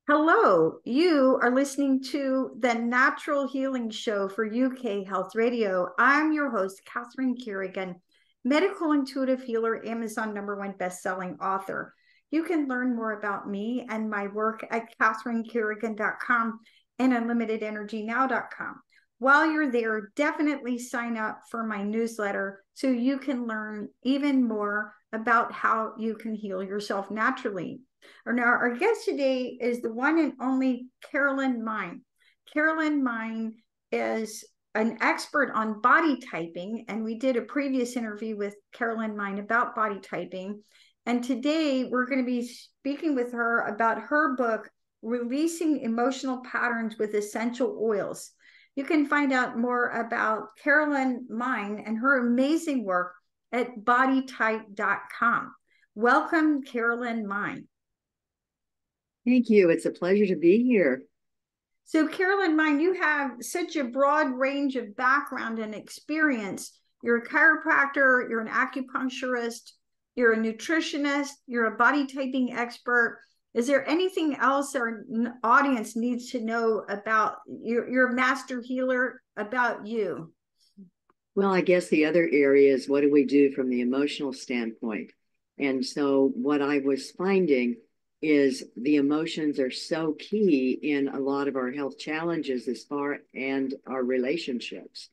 Hello, you are listening to the Natural Healing Show for UK Health Radio. I'm your host, Catherine Carrigan, medical intuitive healer, Amazon #1 best-selling author. You can learn more about me and my work at catherinecarrigan.com and unlimitedenergynow.com. While you're there, definitely sign up for my newsletter so you can learn even more about how you can heal yourself naturally. Now, our guest today is the one and only Carolyn Mein. Carolyn Mein is an expert on body typing, and we did a previous interview with Carolyn Mein about body typing. And today we're going to be speaking with her about her book, Releasing Emotional Patterns with Essential Oils. You can find out more about Carolyn Mein and her amazing work at bodytype.com. Welcome, Carolyn Mein. Thank you. It's a pleasure to be here. So, Carolyn Mein, you have such a broad range of background and experience. You're a chiropractor, you're an acupuncturist, you're a nutritionist, you're a body typing expert. Is there anything else our audience needs to know about your master healer, about you? Well, I guess the other area is what do we do from the emotional standpoint? And so what I was finding is the emotions are so key in a lot of our health challenges and our relationships.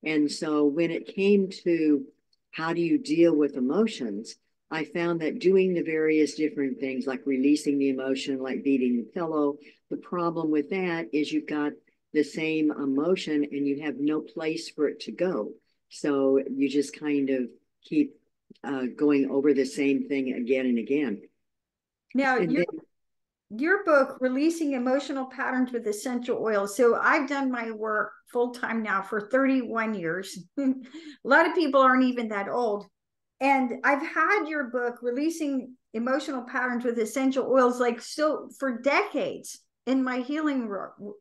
And so when it came to how do you deal with emotions, I found that doing the various different things like releasing the emotion, like beating the pillow, the problem with that is you've got the same emotion and you have no place for it to go. So you just kind of keep going over the same thing again and again. Now, And your book, Releasing Emotional Patterns with Essential Oils. So I've done my work full-time now for 31 years. A lot of people aren't even that old. And I've had your book, Releasing Emotional Patterns with Essential Oils, like so for decades in my healing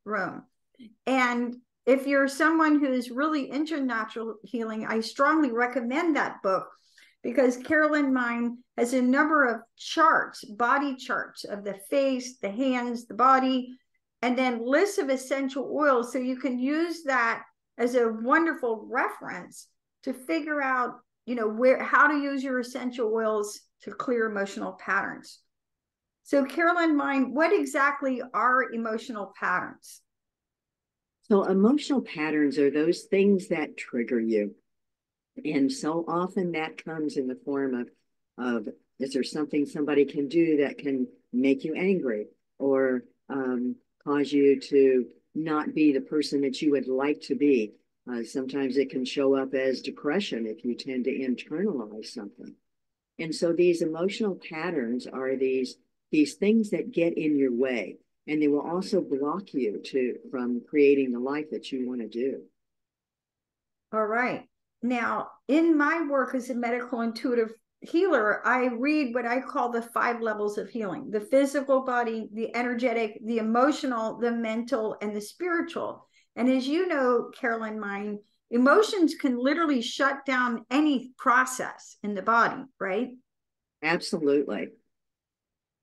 room. And if you're someone who is really into natural healing, I strongly recommend that book, because Carolyn Mein has a number of charts, body charts of the face, the hands, the body, and then lists of essential oils. So you can use that as a wonderful reference to figure out, how to use your essential oils to clear emotional patterns. So Carolyn Mein, what exactly are emotional patterns? so emotional patterns are those things that trigger you. And so often that comes in the form of is there something somebody can do that can make you angry or cause you to not be the person that you would like to be? Sometimes it can show up as depression if you tend to internalize something. And so these emotional patterns are these things that get in your way, and they will also block you from creating the life that you want to do. All right. Now, in my work as a medical intuitive healer, I read what I call the 5 levels of healing: the physical body, the energetic, the emotional, the mental, and the spiritual. And as you know, Carolyn Mein, emotions can literally shut down any process in the body, right? Absolutely.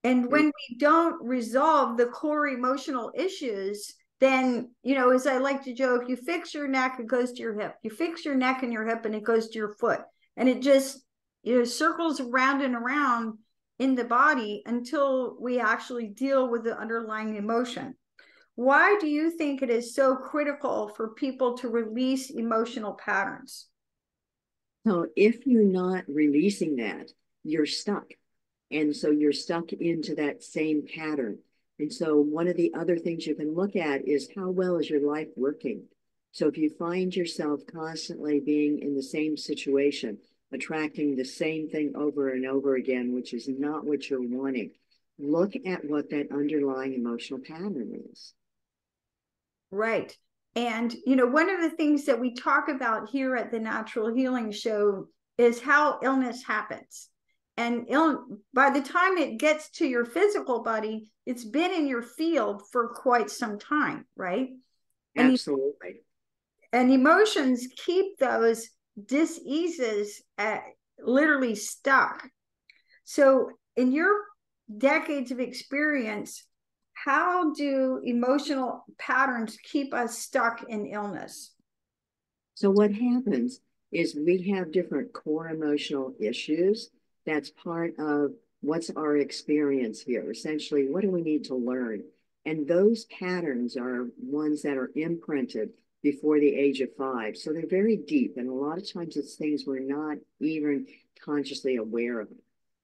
And when we don't resolve the core emotional issues, then, as I like to joke, you fix your neck, it goes to your hip. You fix your neck and your hip, and it goes to your foot. And it just, circles around and around in the body until we actually deal with the underlying emotion. Why do you think it is so critical for people to release emotional patterns? So if you're not releasing that, you're stuck. And so you're stuck into that same pattern. And so one of the other things you can look at is how well is your life working? So if you find yourself constantly being in the same situation, attracting the same thing over and over again, which is not what you're wanting, look at what that underlying emotional pattern is. Right. And, one of the things that we talk about here at the Natural Healing Show is how illness happens. And by the time it gets to your physical body, it's been in your field for quite some time, right? Absolutely. And emotions keep those diseases literally stuck. So in your decades of experience, How do emotional patterns keep us stuck in illness? So what happens is we have different core emotional issues. That's part of what's our experience here. Essentially, what do we need to learn? And those patterns are ones that are imprinted before the age of 5. So they're very deep. And a lot of times it's things we're not even consciously aware of.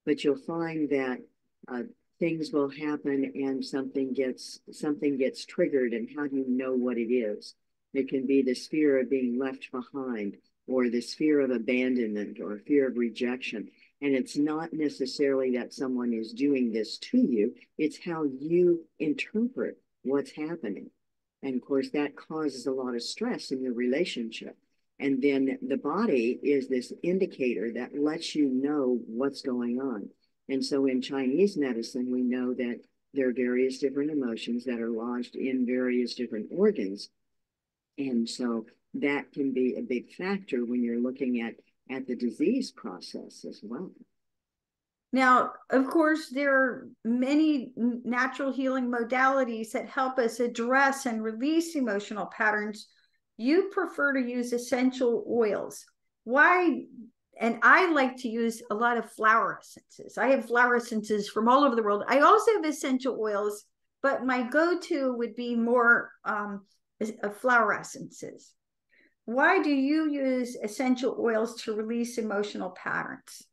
But you'll find that uh, things will happen and something gets triggered. And how do you know what it is? It can be this fear of being left behind, or this fear of abandonment, or fear of rejection. And it's not necessarily that someone is doing this to you, it's how you interpret what's happening. And of course, that causes a lot of stress in your relationship. And then the body is this indicator that lets you know what's going on. And so in Chinese medicine, we know that there are various different emotions that are lodged in various different organs. And so that can be a big factor when you're looking at the disease process as well. Now, of course, there are many natural healing modalities that help us address and release emotional patterns. You prefer to use essential oils. Why? And I like to use a lot of flower essences. I have flower essences from all over the world. I also have essential oils, but my go-to would be more flower essences. Why do you use essential oils to release emotional patterns?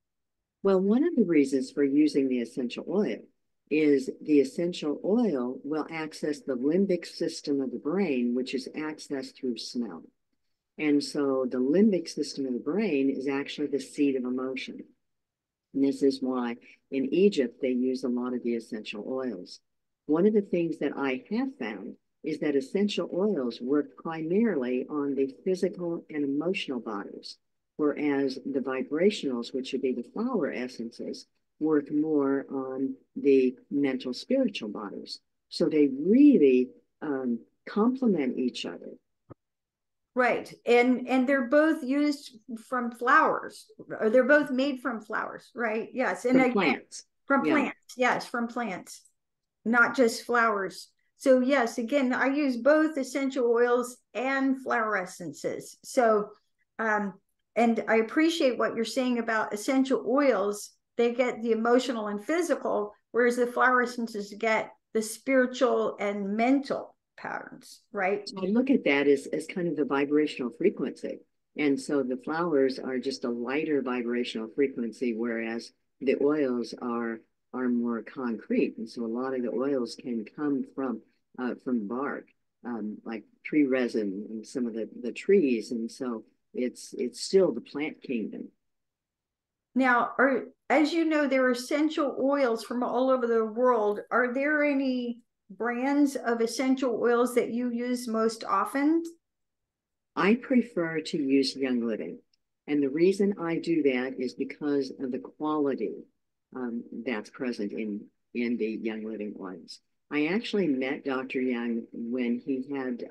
Well, one of the reasons for using the essential oil is the essential oil will access the limbic system of the brain, which is accessed through smell. And so the limbic system of the brain is actually the seat of emotion. And this is why in Egypt they use a lot of the essential oils. One of the things that I have found is that essential oils work primarily on the physical and emotional bodies, whereas the vibrationals, which would be the flower essences, work more on the mental spiritual bodies. So they really complement each other. Right. And they're both used from flowers, or they're both made from flowers, right? Yes. And From again, plants. from Yeah. plants. Yes, from plants, not just flowers. So yes, again, I use both essential oils and flower essences. So um, and I appreciate what you're saying about essential oils. They get the emotional and physical, whereas the flower essences get the spiritual and mental patterns, right? So I look at that as kind of the vibrational frequency. And so the flowers are just a lighter vibrational frequency, whereas the oils are more concrete. And so a lot of the oils can come from bark, like tree resin and some of the trees. And so it's still the plant kingdom. Now, as you know, there are essential oils from all over the world. Are there any brands of essential oils that you use most often? I prefer to use Young Living. And the reason I do that is because of the quality that's present in the Young Living ones. I actually met Dr. Young when he had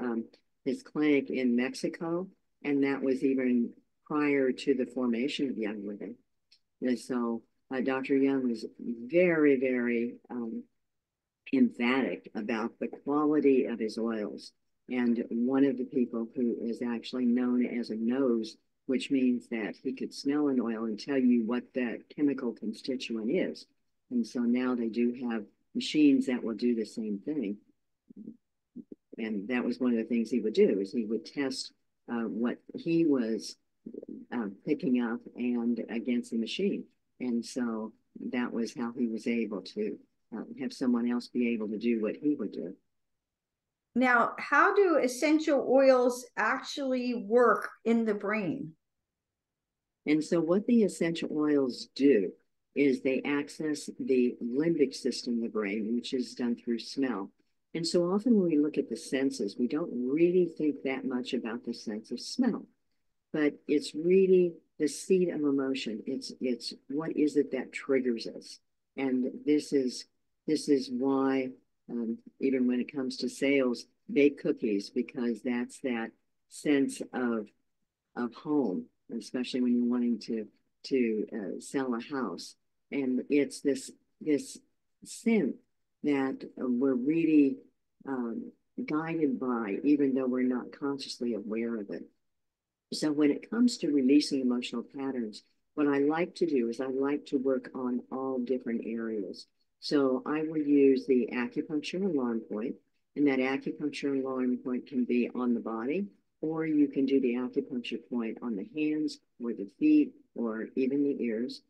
his clinic in Mexico, and that was even prior to the formation of Young Living. And so Dr. Young was very, very emphatic about the quality of his oils. And one of the people who is actually known as a nose, which means that he could smell an oil and tell you what that chemical constituent is. And so now they do have machines that will do the same thing. And that was one of the things he would do is he would test what he was picking up and against the machine. And so that was how he was able to have someone else be able to do what he would do. Now, how do essential oils actually work in the brain? And so what the essential oils do is they access the limbic system of the brain, which is done through smell. And so often when we look at the senses, we don't really think that much about the sense of smell, but it's really the seat of emotion. It's what is it that triggers us, and this is why even when it comes to sales, bake cookies, because that's that sense of home, especially when you're wanting to sell a house, and it's this scent that we're really guided by, even though we're not consciously aware of it. So when it comes to releasing emotional patterns, what I like to do is I like to work on all different areas. So I will use the acupuncture alarm point, and that acupuncture alarm point can be on the body, or you can do the acupuncture point on the hands or the feet or even the ears.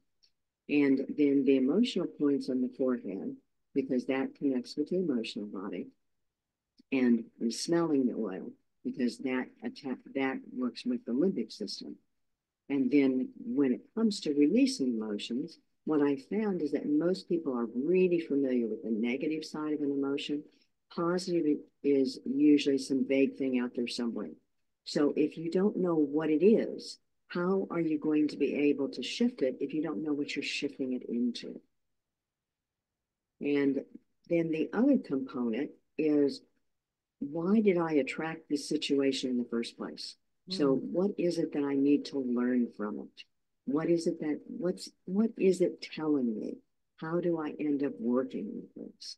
And then the emotional points on the forehead, because that connects with the emotional body, and smelling the oil, because that works with the limbic system. And then when it comes to releasing emotions, what I found is that most people are really familiar with the negative side of an emotion. Positive is usually some vague thing out there somewhere. So if you don't know what it is, how are you going to be able to shift it if you don't know what you're shifting it into? And then the other component is, why did I attract this situation in the first place? So what is it that I need to learn from it? What is it telling me? How do I end up working with this?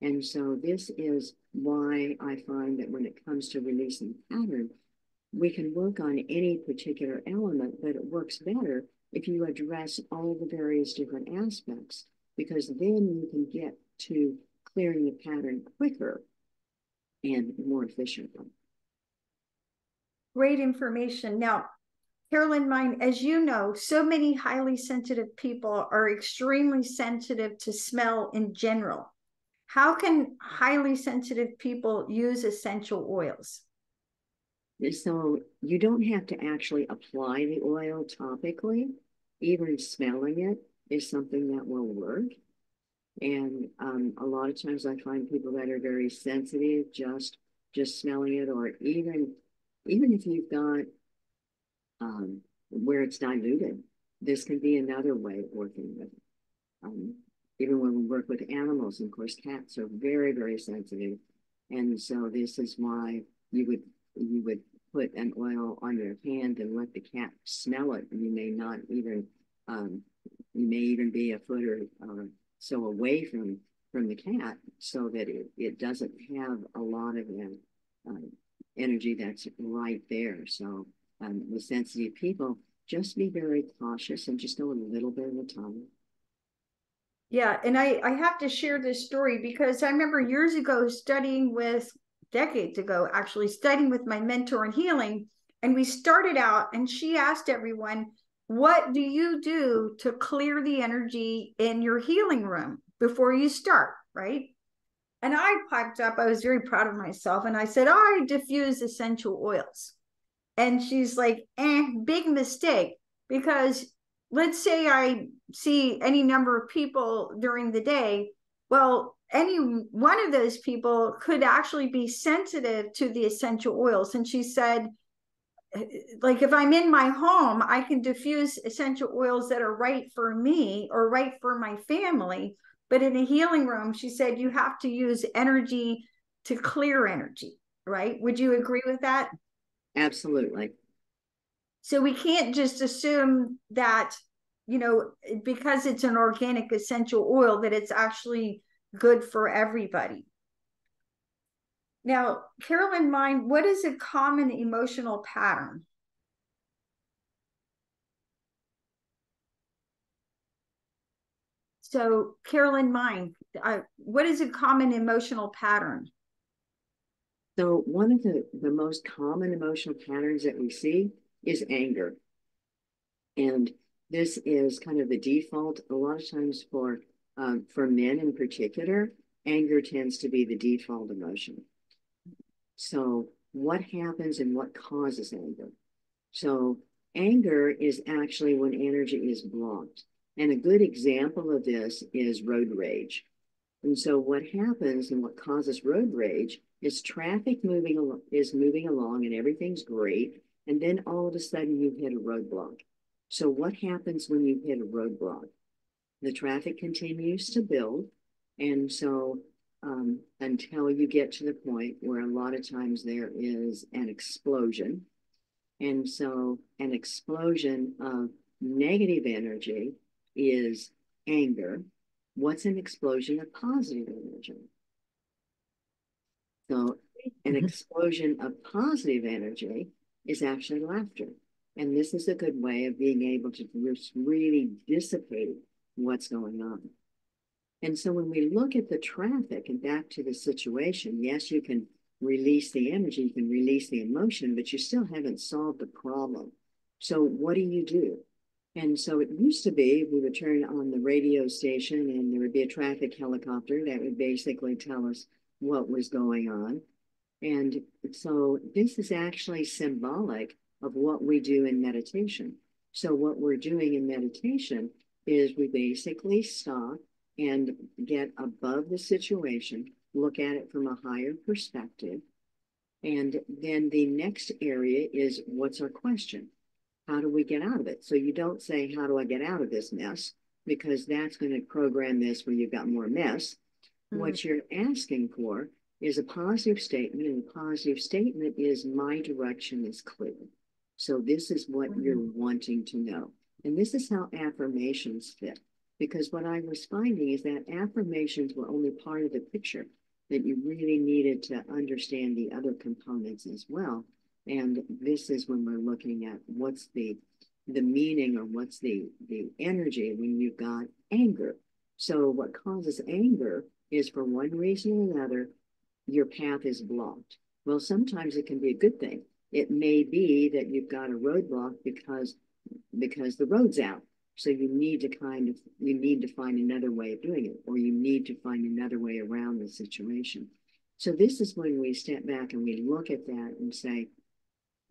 And so this is why I find that when it comes to releasing pattern, we can work on any particular element, but it works better if you address all the various different aspects, because then you can get to clearing the pattern quicker and more efficiently. Great information. Now, Carolyn Mein, as you know, so many highly sensitive people are extremely sensitive to smell in general. How can highly sensitive people use essential oils? So you don't have to actually apply the oil topically. Even smelling it is something that will work. And a lot of times I find people that are very sensitive, just smelling it, or even if you've got where it's diluted, this can be another way of working with it. Even when we work with animals, and of course, cats are very, very sensitive. And so this is why you would put an oil on your hand and let the cat smell it. And you may not even you may even be a foot or so away from the cat, so that it doesn't have a lot of energy that's right there. So with sensitive people, just be very cautious and just go a little bit at a time. Yeah, and I have to share this story because I remember years ago decades ago, actually studying with my mentor in healing. And we started out, and she asked everyone, what do you do to clear the energy in your healing room before you start, right? And I piped up, I was very proud of myself. And I said, I diffuse essential oils. And she's like, big mistake. Because let's say I see any number of people during the day. Well, any one of those people could actually be sensitive to the essential oils. And she said, like, if I'm in my home, I can diffuse essential oils that are right for me or right for my family. But in a healing room, she said, you have to use energy to clear energy, right? Would you agree with that? Absolutely. So we can't just assume that, because it's an organic essential oil, that it's actually good for everybody. Now, Carolyn Mein, what is a common emotional pattern? So, Carolyn Mein, what is a common emotional pattern? So one of the most common emotional patterns that we see is anger. And this is kind of the default. A lot of times for men in particular, anger tends to be the default emotion. So what happens and what causes anger? So anger is actually when energy is blocked. And a good example of this is road rage. And so what happens and what causes road rage is traffic is moving along and everything's great. And then all of a sudden you hit a roadblock. So what happens when you hit a roadblock? The traffic continues to build. And so until you get to the point where a lot of times there is an explosion. And so an explosion of negative energy is anger. what's an explosion of positive energy? So an explosion of positive energy is actually laughter. And this is a good way of being able to just really dissipate what's going on. And so when we look at the traffic and back to the situation, yes, you can release the energy, you can release the emotion, but you still haven't solved the problem. So what do you do? And so it used to be we would turn on the radio station and there would be a traffic helicopter that would basically tell us what was going on. And so this is actually symbolic of what we do in meditation. So what we're doing in meditation is we basically stop and get above the situation, look at it from a higher perspective. And then the next area is, what's our question? How do we get out of it? So you don't say, how do I get out of this mess? Because that's going to program this where you've got more mess. Mm-hmm. What you're asking for is a positive statement, and the positive statement is, my direction is clear. So this is what mm-hmm. you're wanting to know. And this is how affirmations fit. Because what I was finding is that affirmations were only part of the picture, that you really needed to understand the other components as well. And this is when we're looking at what's the meaning, or what's the energy when you've got anger. So what causes anger is, for one reason or another, your path is blocked. Well, sometimes it can be a good thing. It may be that you've got a roadblock because the road's out. So you need to find another way of doing it, or you need to find another way around the situation. So this is when we step back and we look at that and say,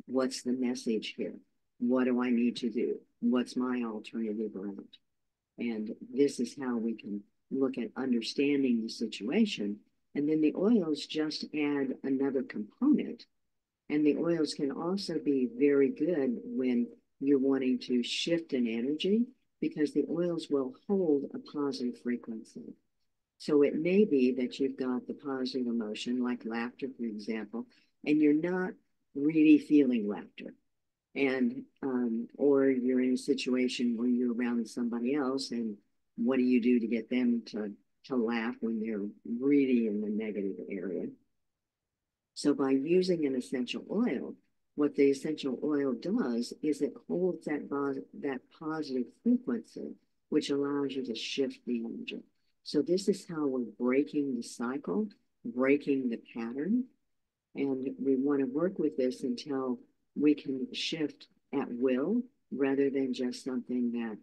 what's the message here? What do I need to do? What's my alternative route? And this is how we can look at understanding the situation. And then the oils just add another component. And the oils can also be very good when you're wanting to shift an energy, because the oils will hold a positive frequency. So it may be that you've got the positive emotion, like laughter, for example, and you're not really feeling laughter. And or you're in a situation where you're around somebody else, and what do you do to get them to laugh when they're really in the negative area? So by using an essential oil, what the essential oil does is it holds that positive frequency, which allows you to shift the energy. So this is how we're breaking the cycle, breaking the pattern. And we want to work with this until we can shift at will, rather than just something that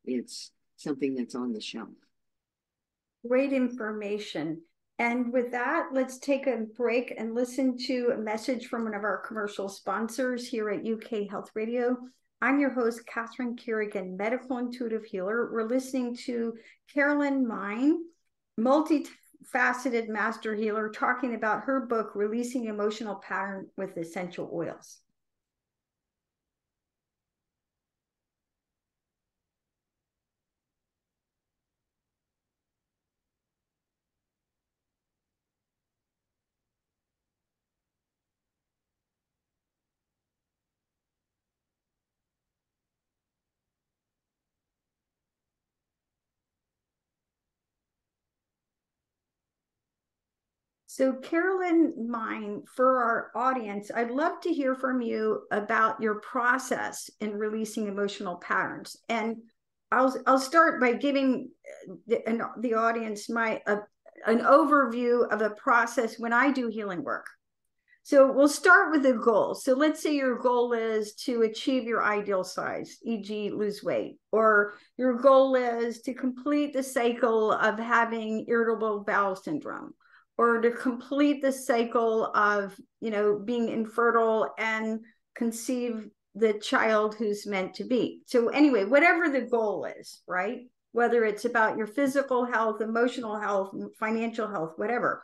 it's something that's on the shelf. Great information. And with that, let's take a break and listen to a message from one of our commercial sponsors here at UK Health Radio. I'm your host, Catherine Carrigan, medical intuitive healer. We're listening to Carolyn Mein, multifaceted master healer, talking about her book, Releasing Emotional Pattern with Essential Oils. So Carolyn Mein, for our audience, I'd love to hear from you about your process in releasing emotional patterns. And I'll start by giving the audience an overview of a process when I do healing work. So we'll start with a goal. So let's say your goal is to achieve your ideal size, e.g. lose weight, or your goal is to complete the cycle of having irritable bowel syndrome, or to complete the cycle of, being infertile and conceive the child who's meant to be. So anyway, whatever the goal is, right? Whether it's about your physical health, emotional health, financial health, whatever.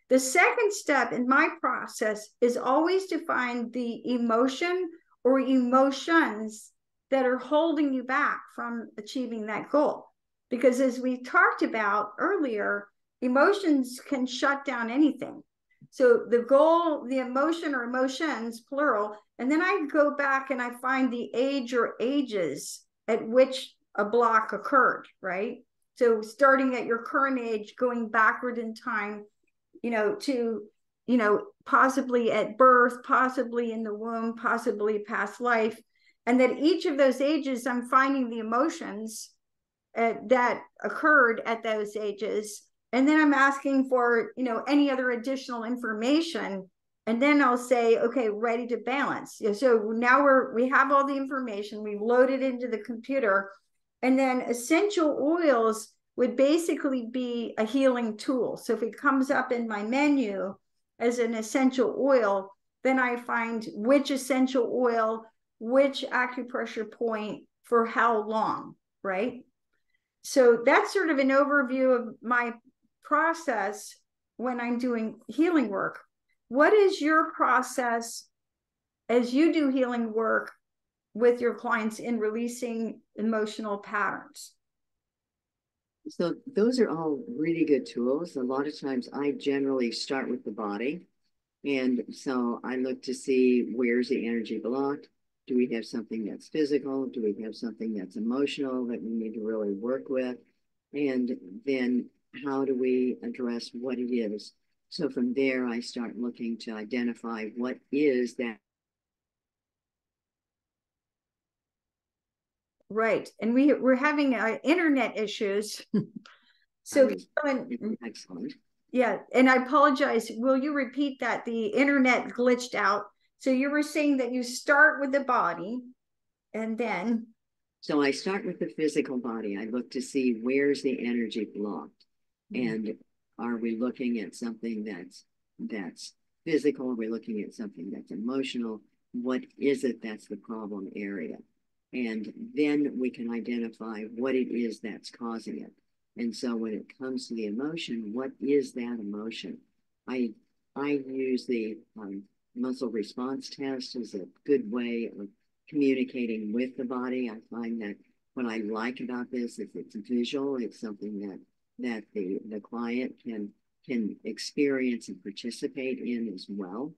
The second step in my process is always to find the emotion or emotions that are holding you back from achieving that goal. Because as we talked about earlier, emotions can shut down anything. So the goal, the emotion or emotions, plural, and then I go back and I find the age or ages at which a block occurred, right? So starting at your current age, going backward in time, to, possibly at birth, possibly in the womb, possibly past life. And that each of those ages, I'm finding the emotions that occurred at those ages. And then I'm asking for, any other additional information. And then I'll say, okay, ready to balance. So now we have all the information, we load it into the computer. And then essential oils would basically be a healing tool. So if it comes up in my menu as an essential oil, then I find which essential oil, which acupressure point for how long, right? So that's sort of an overview of my process when I'm doing healing work. What is your process as you do healing work with your clients in releasing emotional patterns? So those are all really good tools. A lot of times I generally start with the body. And so I look to see where's the energy blocked. Do we have something that's physical? Do we have something that's emotional that we need to really work with? And then how do we address what it is? So from there, I start looking to identify what is that. Right. And we're having internet issues. So Excellent. Yeah, and I apologize. Will you repeat that? The internet glitched out. So you were saying that you start with the body and then. So I start with the physical body. I look to see where's the energy blocked. And are we looking at something that's physical? Are we looking at something that's emotional? What is it that's the problem area? And then we can identify what it is that's causing it. And so when it comes to the emotion, what is that emotion? I use the muscle response test as a good way of communicating with the body. I find that what I like about this is it's visual. It's something that the client can experience and participate in as well.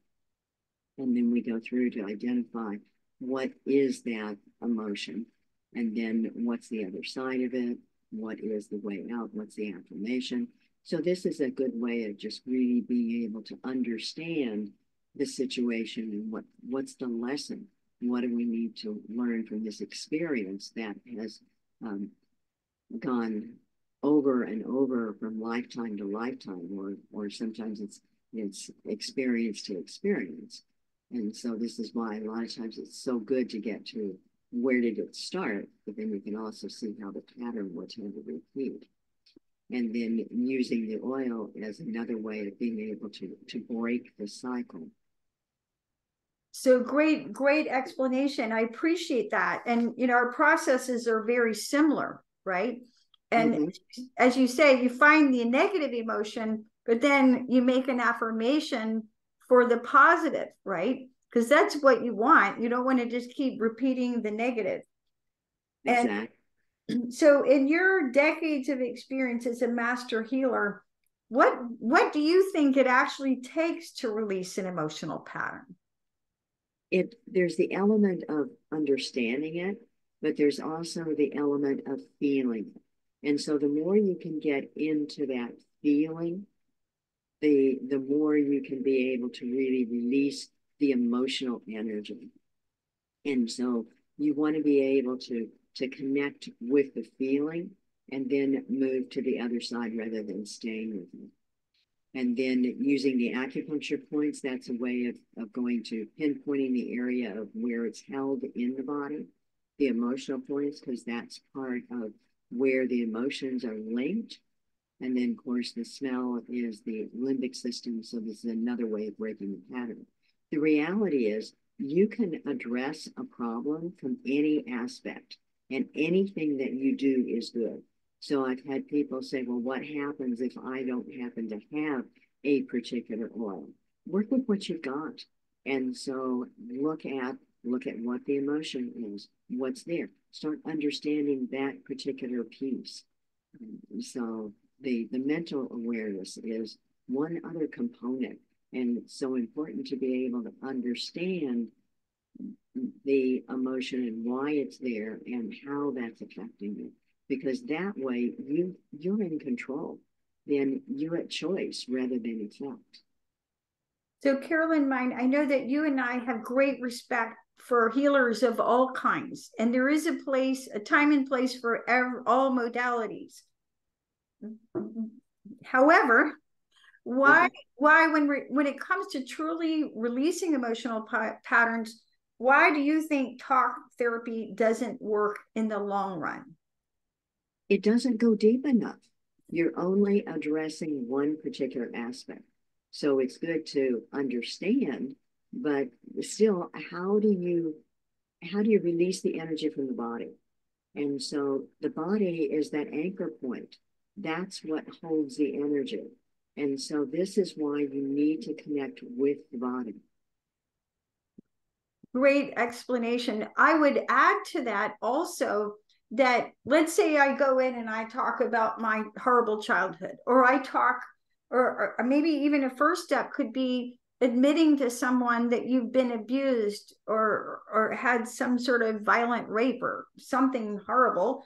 And then we go through to identify what is that emotion, and then what's the other side of it, what is the way out, what's the affirmation. So this is a good way of just really being able to understand the situation and what's the lesson. What do we need to learn from this experience that has gone over and over from lifetime to lifetime, or sometimes it's experience to experience. And so this is why a lot of times it's so good to get to where did it start, but then you can also see how the pattern will tend to repeat. And then using the oil as another way of being able to break the cycle. So great explanation. I appreciate that. And, our processes are very similar, right? And as you say, you find the negative emotion, but then you make an affirmation for the positive, right? Because that's what you want. You don't want to just keep repeating the negative. Exactly. And so in your decades of experience as a master healer, what do you think it actually takes to release an emotional pattern? There's the element of understanding it, but there's also the element of feeling it. And so the more you can get into that feeling, the more you can be able to really release the emotional energy. And so you want to be able to connect with the feeling and then move to the other side rather than staying with it. And then using the acupuncture points, that's a way of going to pinpointing the area of where it's held in the body, the emotional points, because that's part of where the emotions are linked. And then, of course, the smell is the limbic system. So this is another way of breaking the pattern. The reality is you can address a problem from any aspect, and anything that you do is good. So I've had people say, well, what happens if I don't happen to have a particular oil? Work with what you've got. And so look at what the emotion is, what's there. Start understanding that particular piece. So the mental awareness is one other component. And it's so important to be able to understand the emotion and why it's there and how that's affecting you. because that way you're in control. Then you're at choice rather than effect. So, Carolyn Mein, I know that you and I have great respect for healers of all kinds, and there is a time and place for all modalities. However, why when it comes to truly releasing emotional patterns, why do you think talk therapy doesn't work in the long run? It doesn't go deep enough. You're only addressing one particular aspect. So it's good to understand, but still, how do you release the energy from the body? And so the body is that anchor point. That's what holds the energy. And so this is why you need to connect with the body. Great explanation. I would add to that also that, let's say I go in and I talk about my horrible childhood, or I talk, or maybe even a first step could be admitting to someone that you've been abused or had some sort of violent rape or something horrible.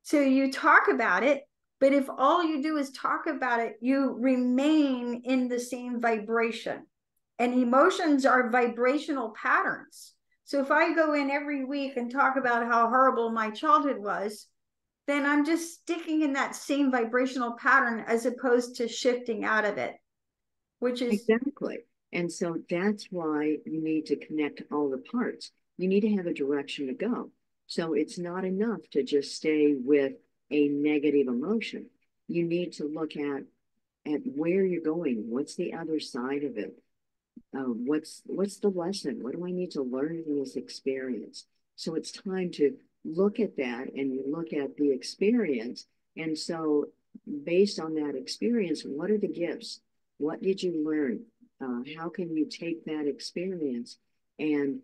So you talk about it, but if all you do is talk about it, you remain in the same vibration. And emotions are vibrational patterns. So if I go in every week and talk about how horrible my childhood was, then I'm just sticking in that same vibrational pattern as opposed to shifting out of it, which is exactly. And so that's why you need to connect all the parts. You need to have a direction to go. So it's not enough to just stay with a negative emotion. You need to look at where you're going. What's the other side of it? What's the lesson? What do I need to learn from this experience? So it's time to look at that, and you look at the experience. And so based on that experience, what are the gifts? What did you learn? How can you take that experience and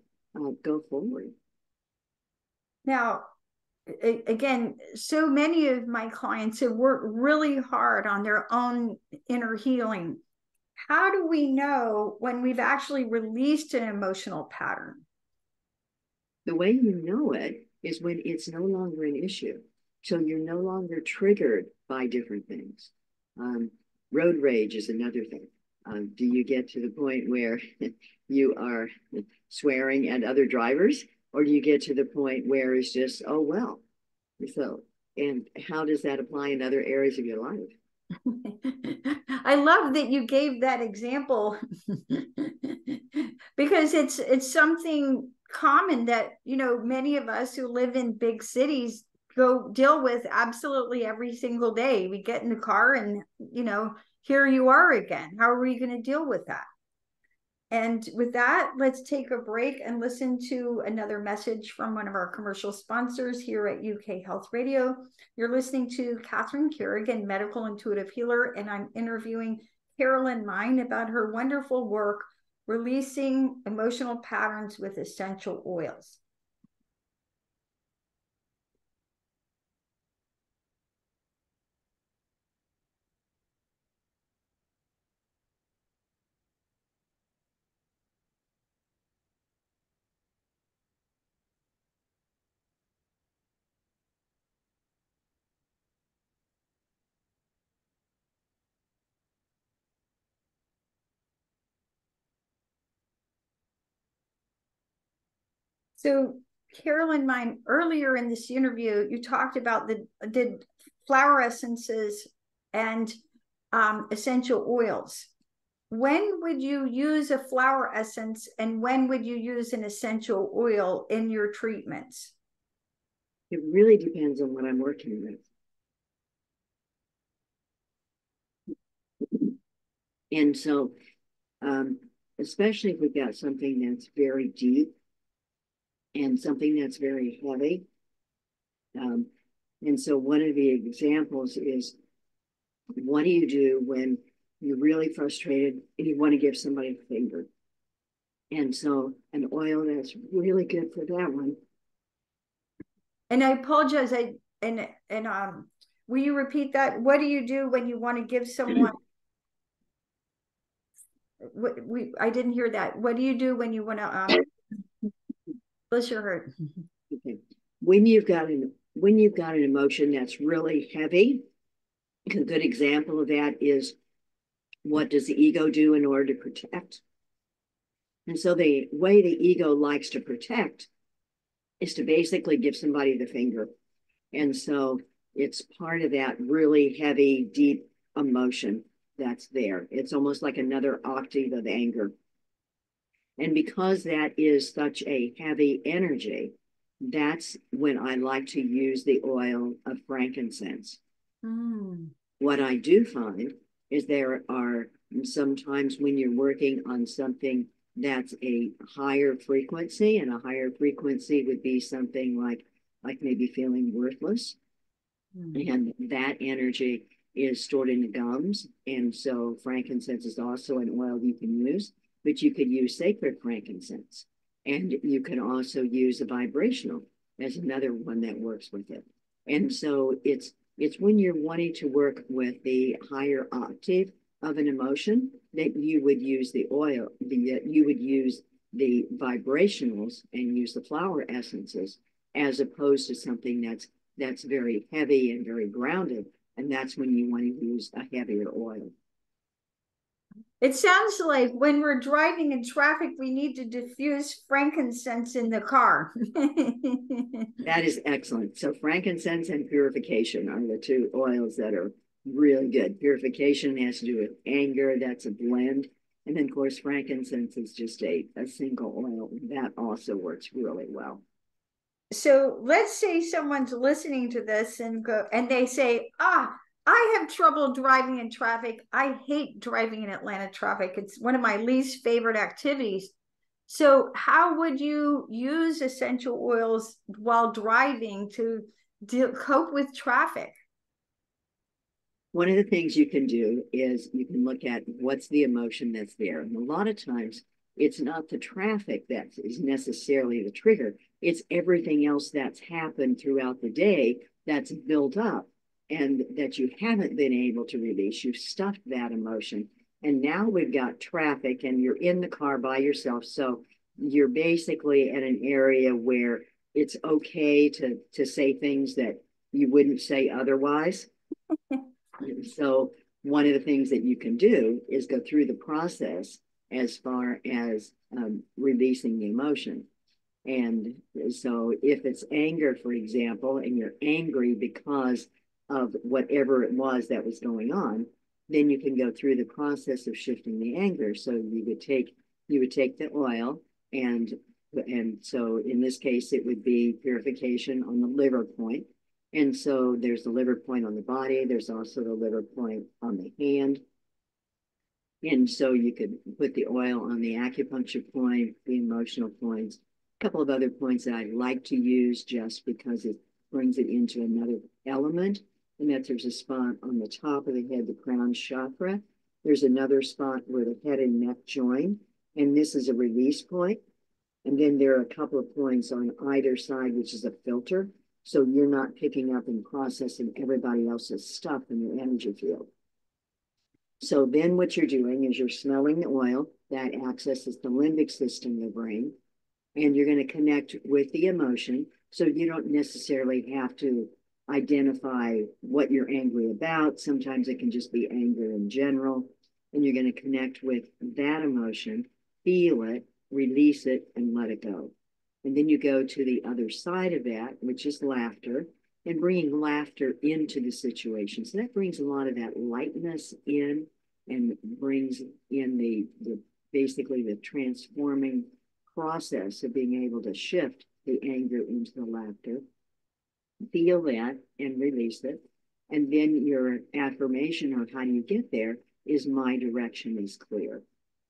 go forward? now, again, so many of my clients have worked really hard on their own inner healing. How do we know when we've actually released an emotional pattern? The way you know it is when it's no longer an issue. So you're no longer triggered by different things. Road rage is another thing. Do you get to the point where you are swearing at other drivers? Or do you get to the point where it's just, oh, well? So, and how does that apply in other areas of your life? I love that you gave that example because it's something common that, you know, many of us who live in big cities go deal with absolutely every single day. We get in the car and, you know, here you are again. How are we going to deal with that? And with that, let's take a break and listen to another message from one of our commercial sponsors here at UK Health Radio. You're listening to Catherine Carrigan, medical intuitive healer, and I'm interviewing Carolyn Mein about her wonderful work releasing emotional patterns with essential oils. So, Carolyn Mein, earlier in this interview, you talked about the flower essences and essential oils. When would you use a flower essence and when would you use an essential oil in your treatments? It really depends on what I'm working with. And so, especially if we've got something that's very deep and something that's very heavy. And so one of the examples is, what do you do when you're really frustrated and you want to give somebody a favor? And so an oil that's really good for that one. And I apologize. Will you repeat that? What do you do when you want to give someone? I didn't hear that. What do you do when you want to bless your heart? Okay. When you've got when you've got an emotion that's really heavy, a good example of that is, what does the ego do in order to protect? And so the way the ego likes to protect is to basically give somebody the finger. And so it's part of that really heavy, deep emotion that's there. It's almost like another octave of anger. And because that is such a heavy energy, that's when I like to use the oil of frankincense. Mm. What I do find is there are sometimes when you're working on something that's a higher frequency, and a higher frequency would be something like maybe feeling worthless, and that energy is stored in the gums. And so frankincense is also an oil you can use, but you could use sacred frankincense, and you can also use a vibrational as another one that works with it. And so it's when you're wanting to work with the higher octave of an emotion that you would use the oil, you would use the vibrationals and use the flower essences, as opposed to something that's very heavy and very grounded. And that's when you want to use a heavier oil. It sounds like when we're driving in traffic, we need to diffuse frankincense in the car. That is excellent. So frankincense and purification are the two oils that are really good. Purification has to do with anger. That's a blend. And then, of course, frankincense is just a single oil. That also works really well. So let's say someone's listening to this and they say, I have trouble driving in traffic. I hate driving in Atlanta traffic. It's one of my least favorite activities. So how would you use essential oils while driving to cope with traffic? One of the things you can do is you can look at what's the emotion that's there. And a lot of times it's not the traffic that is necessarily the trigger. It's everything else that's happened throughout the day that's built up and that you haven't been able to release. You've stuffed that emotion. And now we've got traffic and you're in the car by yourself. So you're basically at an area where it's okay to say things that you wouldn't say otherwise. So one of the things that you can do is go through the process as far as releasing the emotion. And so if it's anger, for example, and you're angry because of whatever it was that was going on, then you can go through the process of shifting the anger. So you would take the oil, and so in this case it would be purification on the liver point. And so there's the liver point on the body. There's also the liver point on the hand. And so you could put the oil on the acupuncture point, the emotional points, a couple of other points that I like to use just because it brings it into another element. And that there's a spot on the top of the head, the crown chakra. There's another spot where the head and neck join. And this is a release point. And then there are a couple of points on either side, which is a filter. So you're not picking up and processing everybody else's stuff in your energy field. So then what you're doing is you're smelling the oil that accesses the limbic system in the brain, and you're going to connect with the emotion. So you don't necessarily have to identify what you're angry about. Sometimes it can just be anger in general. And you're going to connect with that emotion, feel it, release it, and let it go. And then you go to the other side of that, which is laughter, and bringing laughter into the situation. So that brings a lot of that lightness in and brings in the basically the transforming process of being able to shift the anger into the laughter. Feel that and release it. And then your affirmation, or how do you get there, is my direction is clear.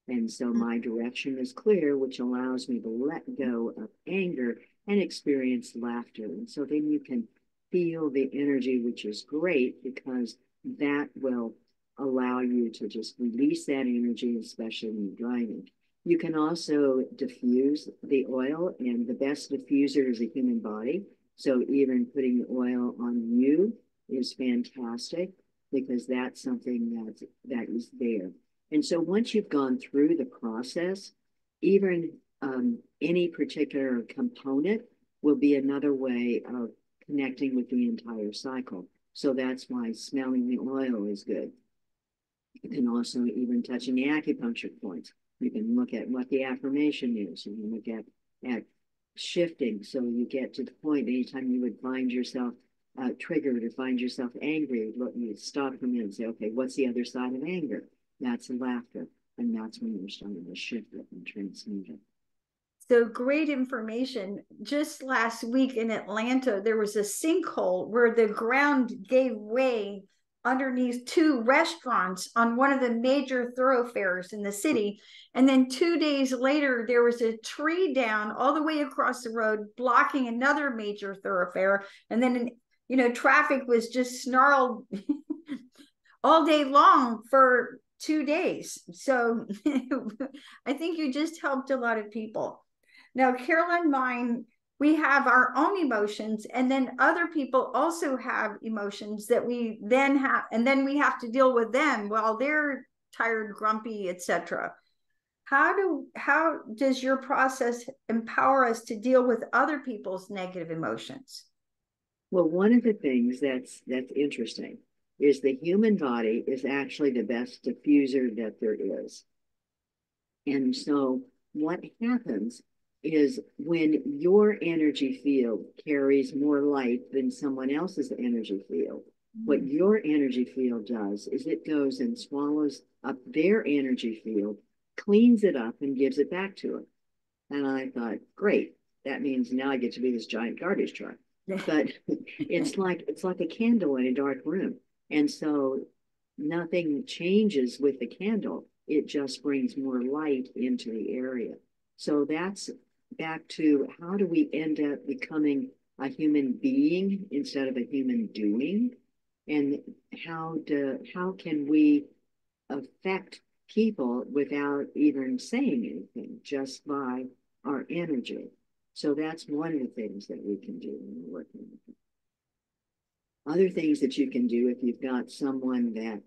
And so my direction is clear, which allows me to let go of anger and experience laughter. And so then you can feel the energy, which is great because that will allow you to just release that energy, especially when you're driving. You can also diffuse the oil, and the best diffuser is the human body. So even putting the oil on you is fantastic because that's something that is there. And so once you've gone through the process, even any particular component will be another way of connecting with the entire cycle. So that's why smelling the oil is good. You can also, even touching the acupuncture points, you can look at what the affirmation is. You can look at shifting, so you get to the point anytime you would find yourself triggered or find yourself angry, look, you stop for a minute and say, okay, what's the other side of anger? That's laughter. And that's when you're starting to shift it and transmute it. So great information. Just last week in Atlanta, there was a sinkhole where the ground gave way underneath two restaurants on one of the major thoroughfares in the city. And then 2 days later, there was a tree down all the way across the road, blocking another major thoroughfare. And then, traffic was just snarled all day long for 2 days. So I think you just helped a lot of people. Now, Carolyn Mein, we have our own emotions, and then other people also have emotions that we then have, and then we have to deal with them while they're tired, grumpy, etc. How does your process empower us to deal with other people's negative emotions? Well, one of the things that's interesting is the human body is actually the best diffuser that there is. And so what happens is when your energy field carries more light than someone else's energy field, what your energy field does is it goes and swallows up their energy field, cleans it up, and gives it back to them. And I thought, great, that means now I get to be this giant garbage truck. But it's like a candle in a dark room. And so nothing changes with the candle. It just brings more light into the area. So that's back to how do we end up becoming a human being instead of a human doing? And how can we affect people without even saying anything, just by our energy? So that's one of the things that we can do when we're working with them. Other things that you can do if you've got someone that,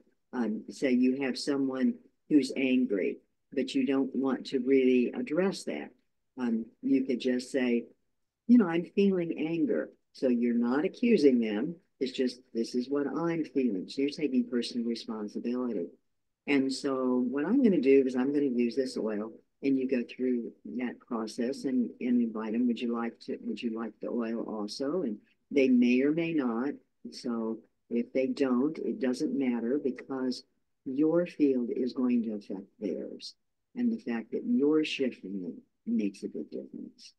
say you have someone who's angry, but you don't want to really address that. You could just say, I'm feeling anger. So you're not accusing them. It's just, this is what I'm feeling. So you're taking personal responsibility. And so what I'm going to do is I'm going to use this oil, and you go through that process and invite them. Would you like the oil also? And they may or may not. So if they don't, it doesn't matter, because your field is going to affect theirs. And the fact that you're shifting it makes a big difference.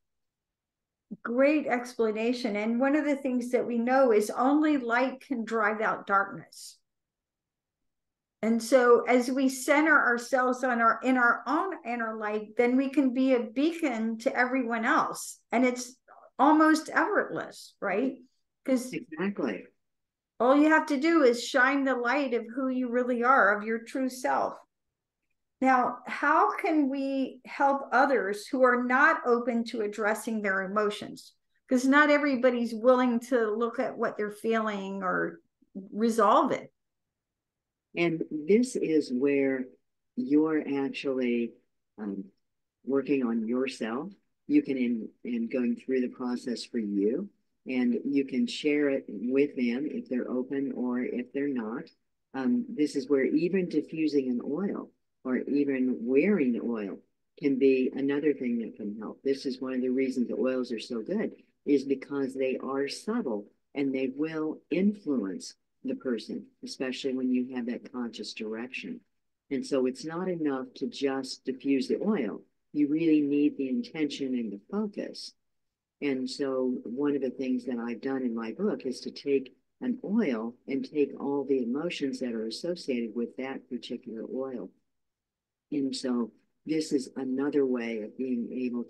Great explanation. And one of the things that we know is only light can drive out darkness. And so as we center ourselves in our own inner light, then we can be a beacon to everyone else. And it's almost effortless, right? Because exactly, all you have to do is shine the light of who you really are, of your true self. Now, how can we help others who are not open to addressing their emotions? Because not everybody's willing to look at what they're feeling or resolve it. And this is where you're actually working on yourself. You can, in going through the process for you, and you can share it with them if they're open or if they're not. This is where even diffusing an oil or even wearing oil can be another thing that can help. This is one of the reasons the oils are so good, is because they are subtle and they will influence the person, especially when you have that conscious direction. And so it's not enough to just diffuse the oil. You really need the intention and the focus. And so one of the things that I've done in my book is to take an oil and take all the emotions that are associated with that particular oil. And so this is another way of being able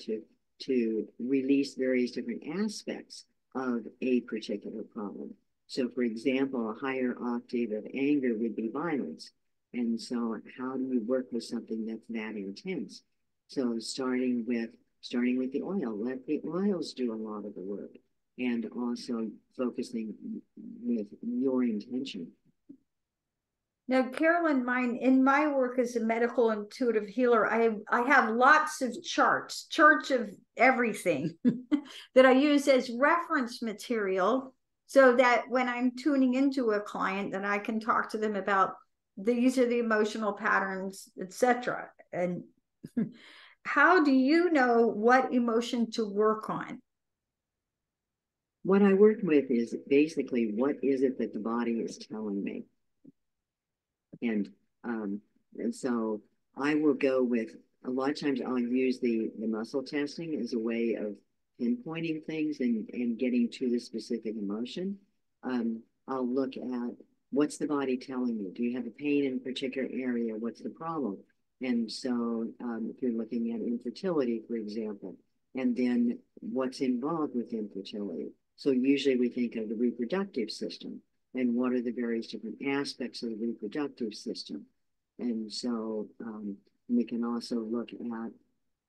to release various different aspects of a particular problem. So, for example, a higher octave of anger would be violence. And so how do you work with something that's that intense? So starting with the oil, let the oils do a lot of the work, and also focusing with your intention. Now, Carolyn Mein, in my work as a medical intuitive healer, I have lots of charts of everything that I use as reference material so that when I'm tuning into a client, that I can talk to them about these are the emotional patterns, etc. And how do you know what emotion to work on? What I work with is basically what is it that the body is telling me, and um, and so I will go with, a lot of times I'll use the muscle testing as a way of pinpointing things and getting to the specific emotion. I'll look at, what's the body telling you? Do you have a pain in a particular area? What's the problem? And so if you're looking at infertility, for example, and then what's involved with infertility. So usually we think of the reproductive system and what are the various different aspects of the reproductive system. And so we can also look at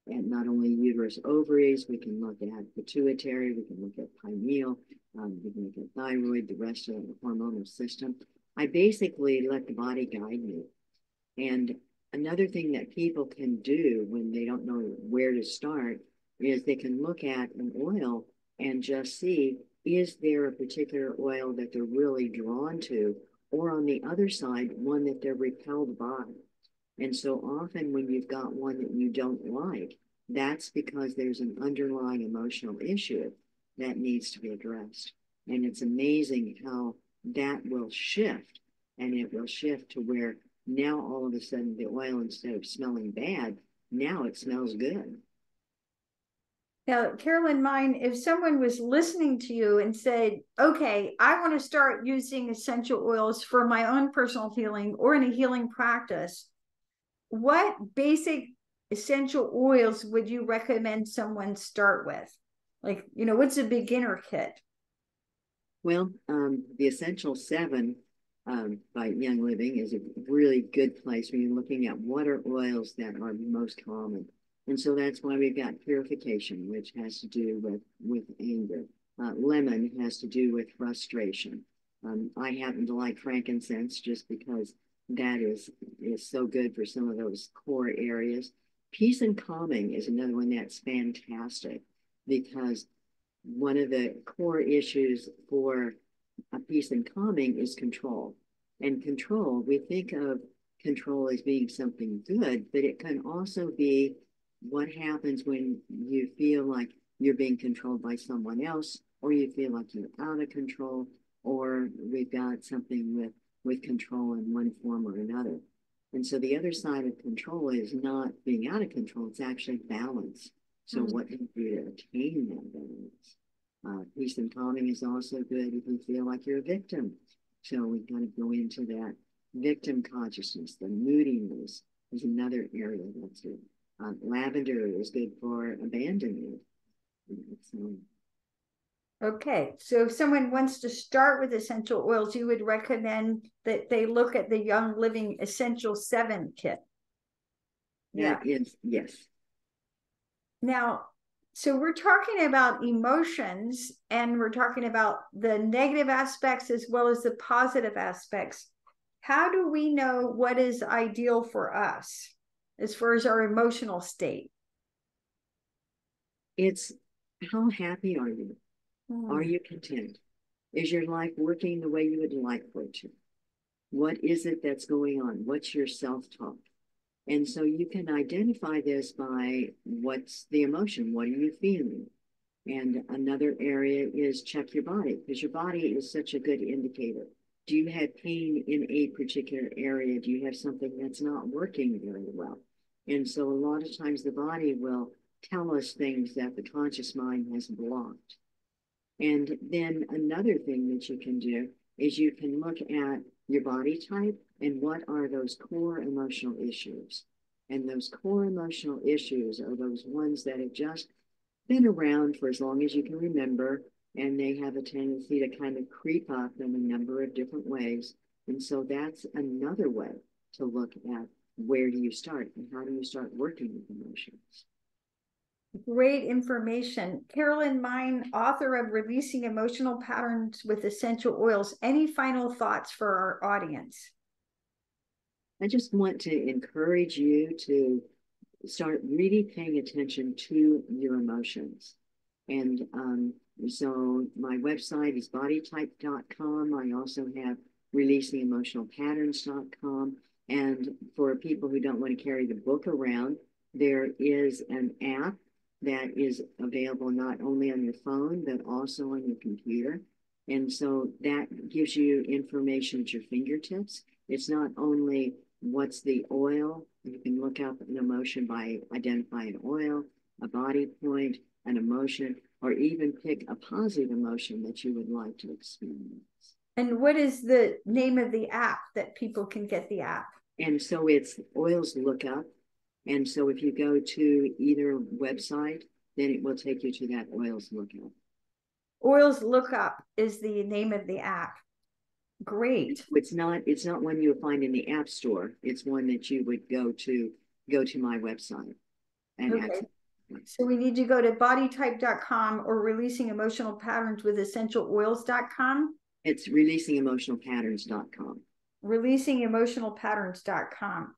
not only uterus, ovaries, we can look at pituitary, we can look at pineal, we can look at thyroid, the rest of the hormonal system. I basically let the body guide me. And another thing that people can do when they don't know where to start is they can look at an oil and just see, is there a particular oil that they're really drawn to, or on the other side, one that they're repelled by. And so often when you've got one that you don't like, that's because there's an underlying emotional issue that needs to be addressed. And it's amazing how that will shift. And it will shift to where now all of a sudden the oil, instead of smelling bad, now it smells good. Now, Carolyn Mein, if someone was listening to you and said, okay, I want to start using essential oils for my own personal healing or in a healing practice, what basic essential oils would you recommend someone start with? Like, what's a beginner kit? Well, the Essential Seven by Young Living is a really good place when you're looking at what are oils that are most common. And so that's why we've got purification, which has to do with anger. Lemon has to do with frustration. I happen to like frankincense just because that is so good for some of those core areas. Peace and calming is another one that's fantastic, because one of the core issues for a peace and calming is control. And control, we think of control as being something good, but it can also be what happens when you feel like you're being controlled by someone else, or you feel like you're out of control, or we've got something with control in one form or another. And so the other side of control is not being out of control, it's actually balance. So what do you do to attain that balance? Peace and calming is also good if you feel like you're a victim. So we kind of go into that victim consciousness. The moodiness is another area that's good. Lavender is good for abandonment. So, okay, so if someone wants to start with essential oils, you would recommend that they look at the Young Living Essential 7 kit. that is, yes. Now, so we're talking about emotions, and we're talking about the negative aspects as well as the positive aspects. How do we know what is ideal for us as far as our emotional state? It's, how happy are you? Are you content? Is your life working the way you would like for it to? What is it that's going on? What's your self-talk? And so you can identify this by, what's the emotion? What are you feeling? And another area is check your body, because your body is such a good indicator. Do you have pain in a particular area? Do you have something that's not working very well? And so a lot of times the body will tell us things that the conscious mind has blocked. And then another thing that you can do is you can look at your body type and what are those core emotional issues. And those core emotional issues are those ones that have just been around for as long as you can remember, and they have a tendency to kind of creep up in a number of different ways. And so that's another way to look at, where do you start and how do you start working with emotions. Great information. Carolyn Mein, author of Releasing Emotional Patterns with Essential Oils. Any final thoughts for our audience? I just want to encourage you to start really paying attention to your emotions. And so my website is bodytype.com. I also have releasingemotionalpatterns.com. And for people who don't want to carry the book around, there is an app that is available not only on your phone, but also on your computer. And so that gives you information at your fingertips. It's not only what's the oil, you can look up an emotion by identifying oil, a body point, an emotion, or even pick a positive emotion that you would like to experience. And what is the name of the app that people can get the app? And so it's Oils Lookup. And so if you go to either website, then it will take you to that Oils Lookup. Oils Lookup is the name of the app. Great. It's not one you'll find in the App Store. It's one that you would go to my website and okay. access. So we need to go to bodytype.com or releasing emotional patterns with essentialoils.com. It's releasingemotionalpatterns.com. Releasingemotionalpatterns.com.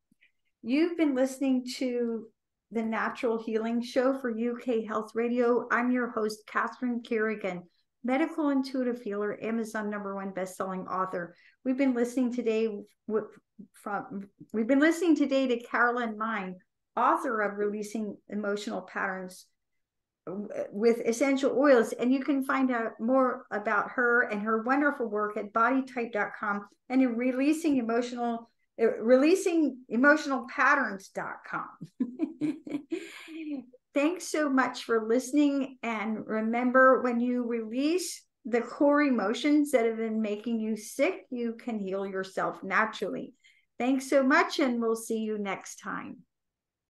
You've been listening to the Natural Healing Show for UK Health Radio. I'm your host, Catherine Carrigan, medical intuitive healer, Amazon #1 best-selling author. We've been listening today to Carolyn Mein, author of Releasing Emotional Patterns with Essential Oils. And you can find out more about her and her wonderful work at bodytype.com and in releasingemotionalpatterns.com. Thanks so much for listening. And remember, when you release the core emotions that have been making you sick, you can heal yourself naturally. Thanks so much, and we'll see you next time.